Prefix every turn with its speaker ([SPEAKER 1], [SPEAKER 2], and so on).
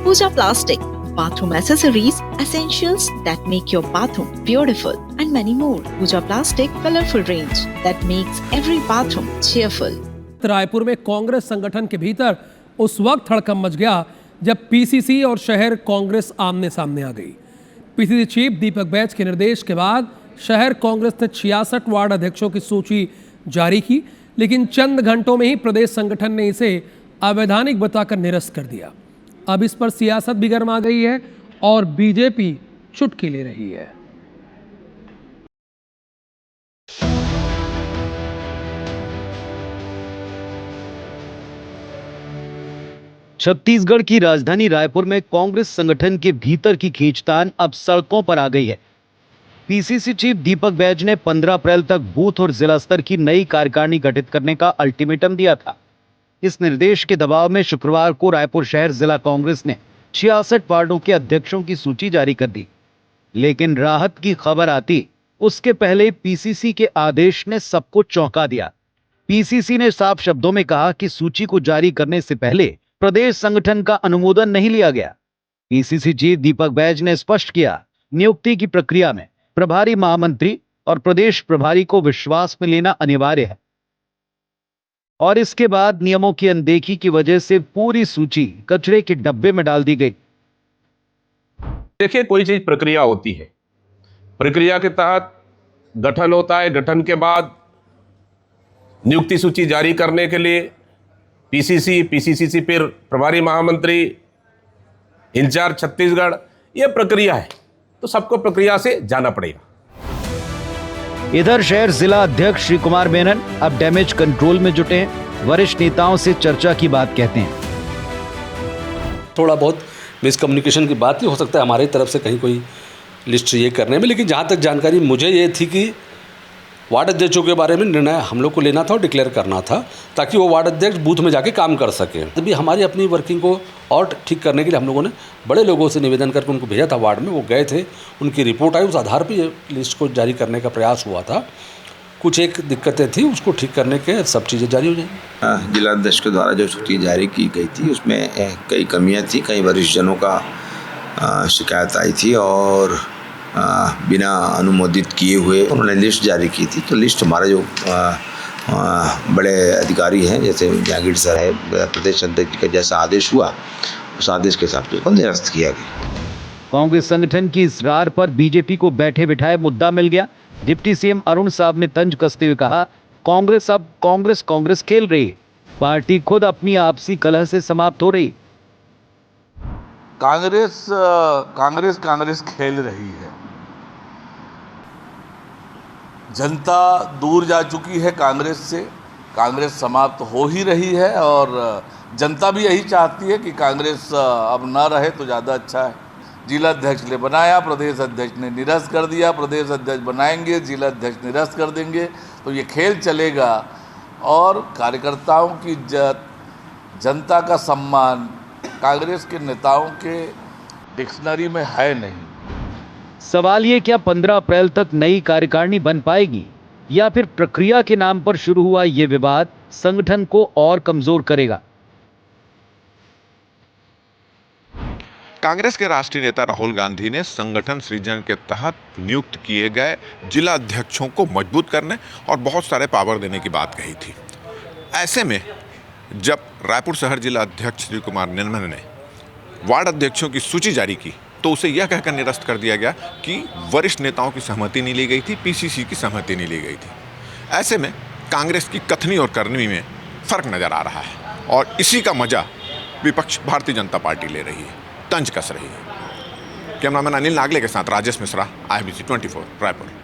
[SPEAKER 1] Pooja Plastic, bathroom accessories, essentials that make your bathroom beautiful, and many more. Pooja Plastic colorful range that makes every bathroom cheerful.
[SPEAKER 2] Raipur में कांग्रेस संगठन के भीतर उस वक्त हड़कंप much गया जब पीसीसी और शहर कांग्रेस आमने सामने आ गई। पीसीसी चीफ दीपक बैज के निर्देश के बाद शहर कांग्रेस ने 66 वार्ड अध्यक्षों की सूची जारी की, लेकिन चंद घंटों में ही प्रदेश संगठन ने इसे अवैधानिक बताकर निरस्त कर दिया। अब इस पर सियासत भी गर्मा गई है और बीजेपी चुटकी ले रही है।
[SPEAKER 3] छत्तीसगढ़ की राजधानी रायपुर में कांग्रेस संगठन के भीतर की खींचतान अब सड़कों पर आ गई है। पीसीसी चीफ दीपक बैज ने 15 अप्रैल तक बूथ और जिला स्तर की नई कार्यकारिणी गठित करने का अल्टीमेटम दिया था। इस निर्देश के दबाव में शुक्रवार को रायपुर शहर जिला कांग्रेस ने 66 वार्डों के अध्यक्षों की सूची जारी कर दी, लेकिन राहत की खबर आती उसके पहले पीसीसी के आदेश ने सबको चौंका दिया। पीसीसी ने साफ शब्दों में कहा कि सूची को जारी करने से पहले प्रदेश संगठन का अनुमोदन नहीं लिया गया। पीसीसी चीफ दीपक बैज ने स्पष्ट किया, नियुक्ति की प्रक्रिया में प्रभारी महामंत्री और प्रदेश प्रभारी को विश्वास में लेना अनिवार्य है और इसके बाद नियमों की अनदेखी की वजह से पूरी सूची कचरे के डब्बे में डाल दी गई।
[SPEAKER 4] देखिए, कोई चीज प्रक्रिया होती है, प्रक्रिया के तहत गठन होता है, गठन के बाद नियुक्ति सूची जारी करने के लिए पीसीसी से फिर प्रभारी महामंत्री, इंचार्ज छत्तीसगढ़, यह प्रक्रिया है, तो सबको प्रक्रिया से जाना पड़ेगा।
[SPEAKER 3] इधर शहर जिला अध्यक्ष श्री कुमार मेनन अब डैमेज कंट्रोल में जुटे हैं। वरिष्ठ नेताओं से चर्चा की बात कहते हैं।
[SPEAKER 5] थोड़ा बहुत मिसकम्युनिकेशन की बात ही हो सकता है हमारी तरफ से कहीं कोई लिस्ट ये करने में, लेकिन जहाँ तक जानकारी मुझे ये थी कि वार्ड अध्यक्षों के बारे में निर्णय हम लोग को लेना था और डिक्लेयर करना था ताकि वो वार्ड अध्यक्ष बूथ में जाके काम कर सकें। तभी हमारी अपनी वर्किंग को और ठीक करने के लिए हम लोगों ने बड़े लोगों से निवेदन करके उनको भेजा था वार्ड में, वो गए थे, उनकी रिपोर्ट आई, उस आधार पर ये लिस्ट को जारी करने का प्रयास हुआ था। कुछ एक दिक्कतें थी, उसको ठीक करने के सब चीज़ें जारी हो जाएंगी।
[SPEAKER 6] जिला अध्यक्ष के द्वारा जो सूची जारी की गई थी उसमें कई कमियाँ थी, कई वरिष्ठ जनों का शिकायत आई थी और बिना अनुमोदित किए हुए उन्होंने लिस्ट जारी की थी। तो लिस्ट हमारे जो बड़े अधिकारी हैं, जैसे जागीर सर है, प्रदेश अध्यक्ष का जैसा आदेश हुआ उस आदेश के हिसाब से निरस्त किया गया।
[SPEAKER 3] कांग्रेस संगठन की इस रार पर बीजेपी को बैठे बिठाए मुद्दा मिल गया। डिप्टी सीएम अरुण साहब ने तंज कसते हुए कहा, कांग्रेस अब कांग्रेस खेल रही, पार्टी खुद अपनी आपसी कलह से समाप्त हो रही।
[SPEAKER 7] कांग्रेस खेल रही है। जनता दूर जा चुकी है कांग्रेस से, कांग्रेस समाप्त हो ही रही है और जनता भी यही चाहती है कि कांग्रेस अब ना रहे तो ज़्यादा अच्छा है। जिला अध्यक्ष ने बनाया, प्रदेश अध्यक्ष ने निरस्त कर दिया, प्रदेश अध्यक्ष बनाएंगे, जिला अध्यक्ष निरस्त कर देंगे, तो ये खेल चलेगा और कार्यकर्ताओं की जनता का सम्मान कांग्रेस के नेताओं के डिक्शनरी में है नहीं।
[SPEAKER 3] सवाल ये, क्या 15 अप्रैल तक नई कार्यकारिणी बन पाएगी या फिर प्रक्रिया के नाम पर शुरू हुआ ये विवाद संगठन को और कमजोर करेगा?
[SPEAKER 8] कांग्रेस के राष्ट्रीय नेता राहुल गांधी ने संगठन सृजन के तहत नियुक्त किए गए जिला अध्यक्षों को मजबूत करने और बहुत सारे पावर देने की बात कही थी। ऐसे में जब रायपुर शहर जिला अध्यक्ष श्री कुमार मेनन ने वार्ड अध्यक्षों की सूची जारी की तो उसे यह कहकर निरस्त कर दिया गया कि वरिष्ठ नेताओं की सहमति नहीं ली गई थी, पीसीसी की सहमति नहीं ली गई थी। ऐसे में कांग्रेस की कथनी और करनी में फर्क नजर आ रहा है और इसी का मजा विपक्ष भारतीय जनता पार्टी ले रही है, तंज कस रही है। कैमरामैन अनिल नागले के साथ राजेश मिश्रा, IBC 24 रायपुर।